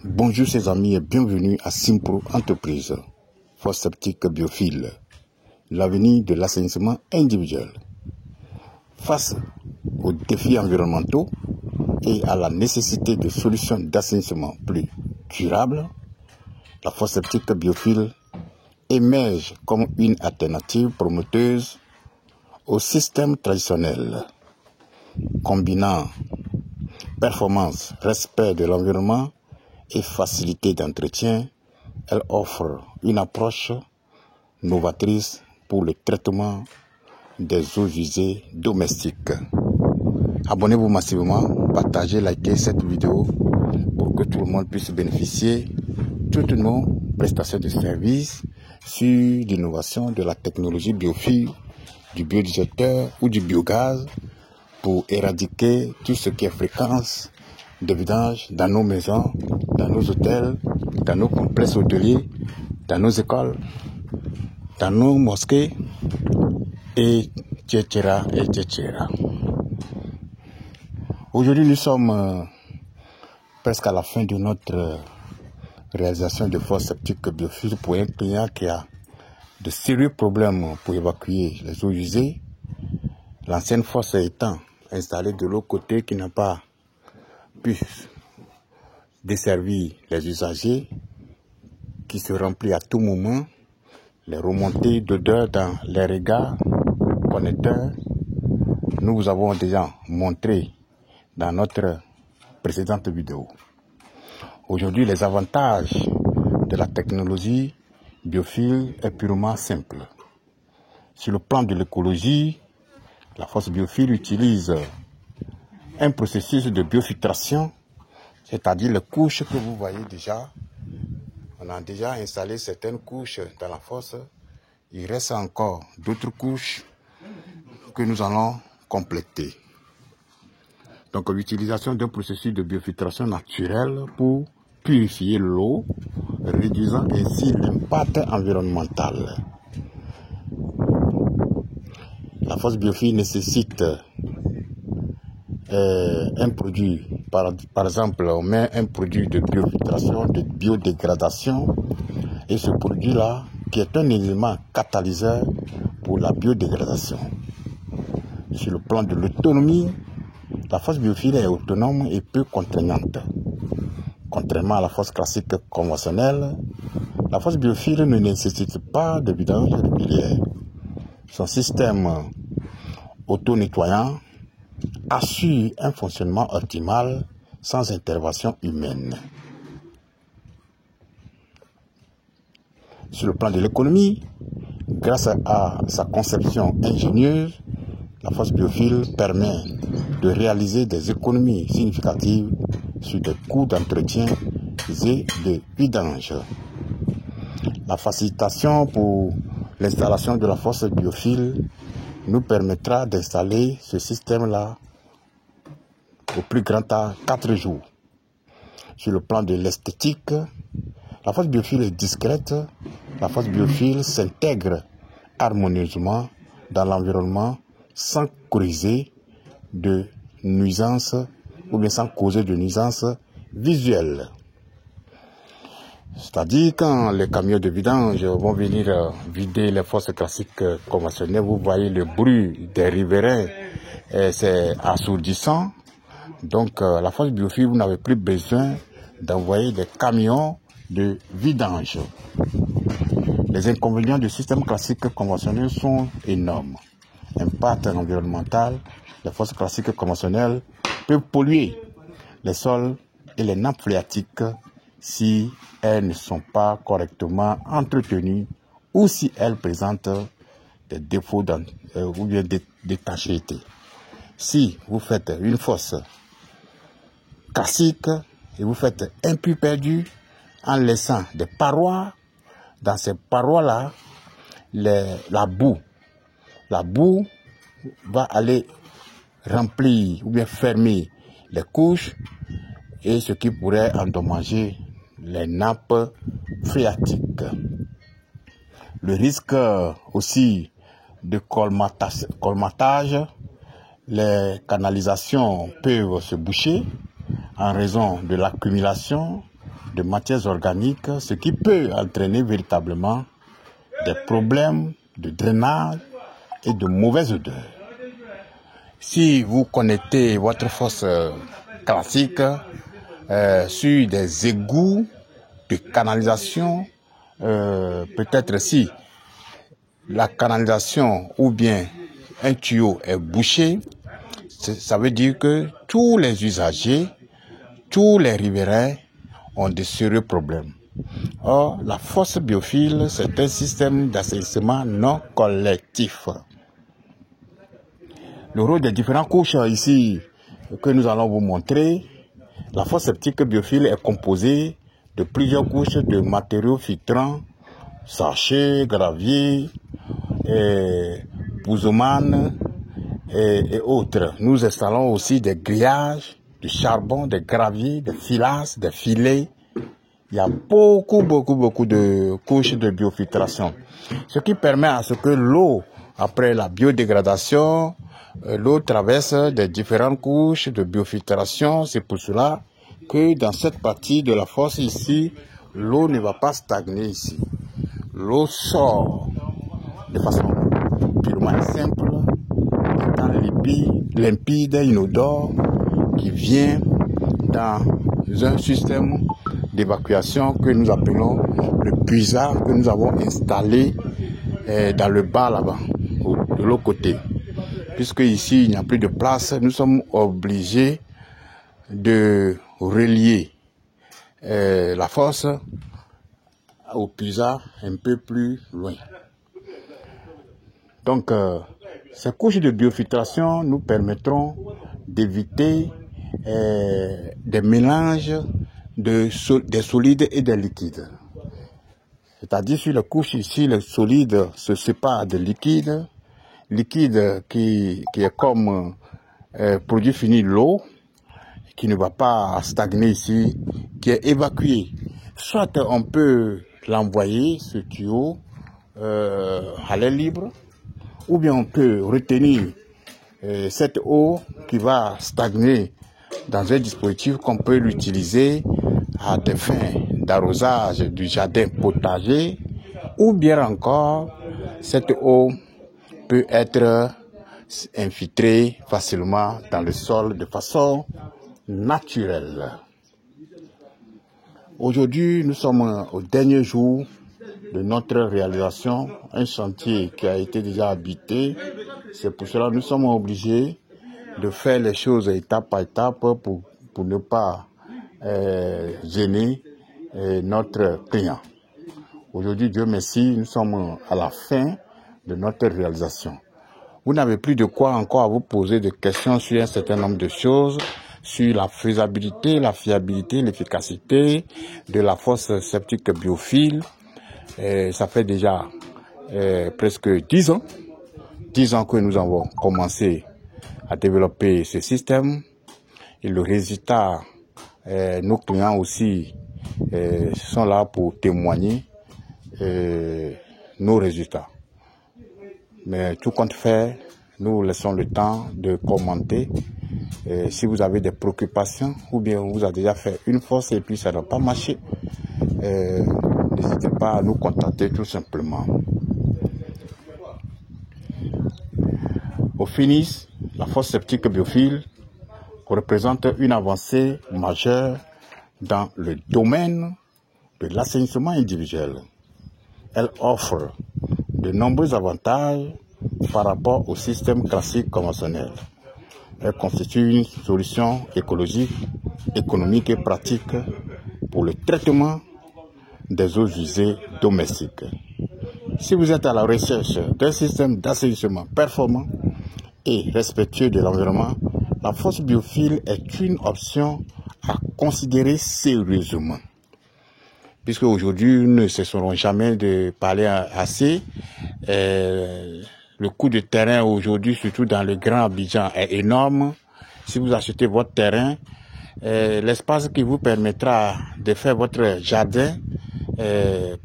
Bonjour ses amis et bienvenue à Simpro Entreprise, fosse septique biophile, l'avenir de l'assainissement individuel. Face aux défis environnementaux et à la nécessité de solutions d'assainissement plus durables, la fosse septique biophile émerge comme une alternative promoteuse au système traditionnel, combinant performance, respect de l'environnement et facilité d'entretien. Elle offre une approche novatrice pour le traitement des eaux usées domestiques. Abonnez-vous massivement, partagez, likez cette vidéo pour que tout le monde puisse bénéficier de toutes nos prestations de services sur l'innovation de la technologie biophile, du biodigesteur ou du biogaz pour éradiquer tout ce qui est fréquence de vidange dans nos maisons, dans nos hôtels, dans nos complexes hôteliers, dans nos écoles, dans nos mosquées, etc. Aujourd'hui, nous sommes presque à la fin de notre réalisation de fosse septique biophile pour un client qui a de sérieux problèmes pour évacuer les eaux usées. L'ancienne fosse étant installée de l'autre côté qui n'a pas pu desservir les usagers, qui se remplit à tout moment, les remontées d'odeur dans les regards connecteurs. Nous vous avons déjà montré dans notre précédente vidéo. Aujourd'hui, les avantages de la technologie biophile est purement simple. Sur le plan de l'écologie, la fosse biophile utilise un processus de biofiltration, c'est-à-dire les couches que vous voyez déjà. On a déjà installé certaines couches dans la fosse. Il reste encore d'autres couches que nous allons compléter. Donc l'utilisation d'un processus de biofiltration naturel pour purifier l'eau, réduisant ainsi l'impact environnemental. La fosse biophile nécessite un produit, par exemple, on met un produit de biofiltration, de biodégradation, et ce produit-là, qui est un élément catalyseur pour la biodégradation. Sur le plan de l'autonomie, la fosse biophile est autonome et peu contraignante. Contrairement à la fosse classique conventionnelle, la fosse biophile ne nécessite pas de vidange régulière. Son système auto-nettoyant assure un fonctionnement optimal sans intervention humaine. Sur le plan de l'économie, grâce à sa conception ingénieuse, la fosse biophile permet de réaliser des économies significatives sur des coûts d'entretien et de vidange. La facilitation pour l'installation de la fosse biophile nous permettra d'installer ce système-là au plus grand tard 4 jours. Sur le plan de l'esthétique, la fosse biophile est discrète. La fosse biophile s'intègre harmonieusement dans l'environnement sans causer de nuisances ou bien sans causer de nuisances visuelles. C'est-à-dire quand les camions de vidange vont venir vider les fosses classiques conventionnelles, vous voyez le bruit des riverains, c'est assourdissant. Donc la fosse biophile, vous n'avez plus besoin d'envoyer des camions de vidange. Les inconvénients du système classique conventionnel sont énormes. Impact environnemental, les fosses classiques conventionnelles peuvent polluer les sols et les nappes phréatiques si elles ne sont pas correctement entretenues ou si elles présentent des défauts ou bien d'étanchéité. Si vous faites une fosse classique et vous faites un puits perdu en laissant des parois, dans ces parois-là, la boue va aller remplir ou bien fermer les couches et ce qui pourrait endommager les nappes phréatiques. Le risque aussi de colmatage, les canalisations peuvent se boucher en raison de l'accumulation de matières organiques, ce qui peut entraîner véritablement des problèmes de drainage et de mauvaise odeur. Si vous connectez votre fosse classique sur des égouts de canalisation, peut-être si la canalisation ou bien un tuyau est bouché, ça veut dire que tous les usagers, tous les riverains ont de sérieux problèmes. Or, la fosse biophile, c'est un système d'assainissement non collectif. Le rôle des différentes couches ici que nous allons vous montrer, la fosse septique biophile est composée de plusieurs couches de matériaux filtrants, sachets, gravier, pouzomanes et autres. Nous installons aussi des grillages, du charbon, des graviers, des filasses, des filets. Il y a beaucoup de couches de biofiltration. Ce qui permet à ce que l'eau, après la biodégradation, l'eau traverse des différentes couches de biofiltration. C'est pour cela que dans cette partie de la fosse ici, l'eau ne va pas stagner ici. L'eau sort de façon purement simple, étant limpide, inodore, qui vient dans un système d'évacuation que nous appelons le puisard, que nous avons installé dans le bas là-bas, de l'autre côté. Puisque ici il n'y a plus de place, nous sommes obligés de relier la fosse au puisard un peu plus loin. Donc, ces couches de biofiltration nous permettront d'éviter des mélanges des solides et des liquides. C'est-à-dire sur la couche ici, le solide se sépare des liquides. Liquide qui est comme produit fini l'eau, qui ne va pas stagner ici, qui est évacué. Soit on peut l'envoyer, ce tuyau, à l'air libre, ou bien on peut retenir cette eau qui va stagner dans un dispositif qu'on peut l'utiliser à des fins d'arrosage du jardin potager, ou bien encore cette eau peut être infiltrée facilement dans le sol de façon naturelle. Aujourd'hui, nous sommes au dernier jour de notre réalisation, un chantier qui a été déjà habité. C'est pour cela que nous sommes obligés de faire les choses étape par étape pour ne pas gêner notre client. Aujourd'hui, Dieu merci, nous sommes à la fin de notre réalisation. Vous n'avez plus de quoi encore à vous poser des questions sur un certain nombre de choses, sur la faisabilité, la fiabilité, l'efficacité de la fosse septique biophile. Ça fait déjà presque 10 ans que nous avons commencé à développer ce système. Et le résultat, nos clients aussi sont là pour témoigner nos résultats. Mais tout compte fait, nous laissons le temps de commenter. Si vous avez des préoccupations ou bien vous avez déjà fait une fosse et puis ça n'a pas marché, n'hésitez pas à nous contacter tout simplement. Au finish, la fosse septique biophile représente une avancée majeure dans le domaine de l'assainissement individuel. Elle offre de nombreux avantages par rapport au système classique conventionnel. Elle constitue une solution écologique, économique et pratique pour le traitement des eaux usées domestiques. Si vous êtes à la recherche d'un système d'assainissement performant et respectueux de l'environnement, la fosse biophile est une option à considérer sérieusement. Puisque aujourd'hui, nous ne cesserons jamais de parler assez. Le coût de terrain aujourd'hui, surtout dans le Grand Abidjan, est énorme. Si vous achetez votre terrain, l'espace qui vous permettra de faire votre jardin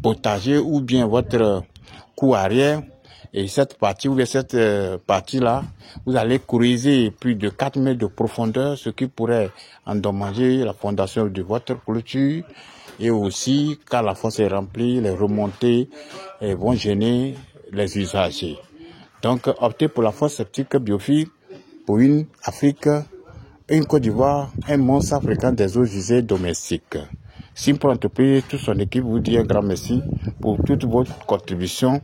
potager ou bien votre cour arrière, et cette partie ou bien cette partie-là, vous allez creuser plus de 4 mètres de profondeur, ce qui pourrait endommager la fondation de votre clôture et aussi quand la fosse est remplie, les remontées vont gêner les usagers. Donc optez pour la fosse septique Biofil pour une Afrique, une Côte d'Ivoire, un monstre africain des eaux usées domestiques. Simple Entreprise, toute son équipe vous dit un grand merci pour toute votre contribution.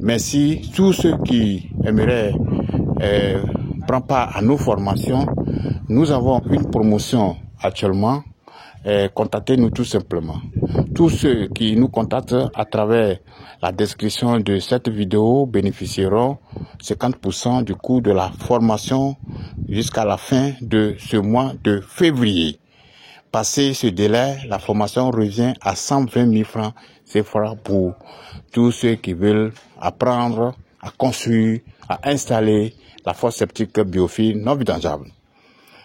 Merci tous ceux qui aimeraient prendre part à nos formations. Nous avons une promotion actuellement. Contactez-nous tout simplement. Tous ceux qui nous contactent à travers la description de cette vidéo bénéficieront 50% du coût de la formation jusqu'à la fin de ce mois de février. Passé ce délai, la formation revient à 120 000 francs CFA pour tous ceux qui veulent apprendre à construire, à installer la fosse septique Biofil non vidangeable.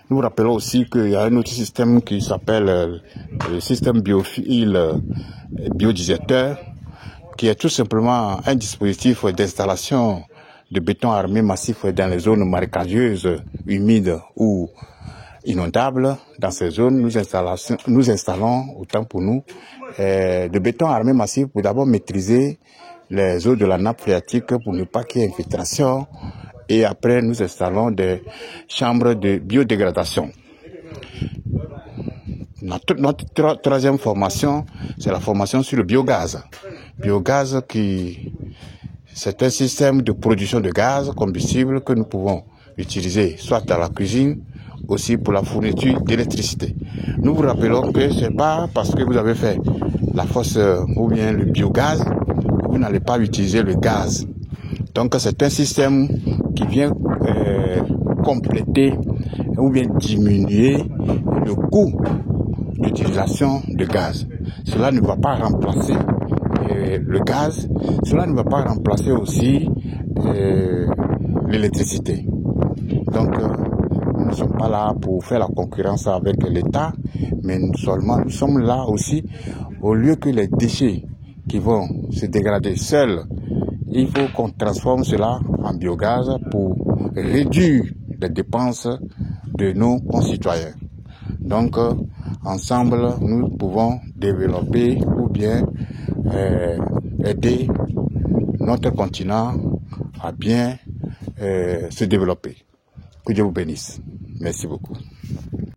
Nous rappelons aussi qu'il y a un autre système qui s'appelle le système Biofil biodigesteur, qui est tout simplement un dispositif d'installation de béton armé massif dans les zones marécageuses, humides ou inondables. Dans ces zones, nous installons, autant pour nous, de béton armé massif pour d'abord maîtriser les eaux de la nappe phréatique pour ne pas qu'il y ait infiltration. Et après, nous installons des chambres de biodégradation. Notre troisième formation, c'est la formation sur le biogaz. Biogaz c'est un système de production de gaz combustible que nous pouvons utiliser soit dans la cuisine, aussi pour la fourniture d'électricité. Nous vous rappelons que c'est pas parce que vous avez fait la fosse ou bien le biogaz que vous n'allez pas utiliser le gaz. Donc c'est un système qui vient compléter ou bien diminuer le coût d'utilisation de gaz. Cela ne va pas remplacer le gaz, cela ne va pas remplacer aussi l'électricité. Donc nous ne sommes pas là pour faire la concurrence avec l'État, mais nous sommes là aussi au lieu que les déchets qui vont se dégrader seuls. Il faut qu'on transforme cela en biogaz pour réduire les dépenses de nos concitoyens. Donc, ensemble, nous pouvons développer ou bien aider notre continent à bien se développer. Que Dieu vous bénisse. Merci beaucoup.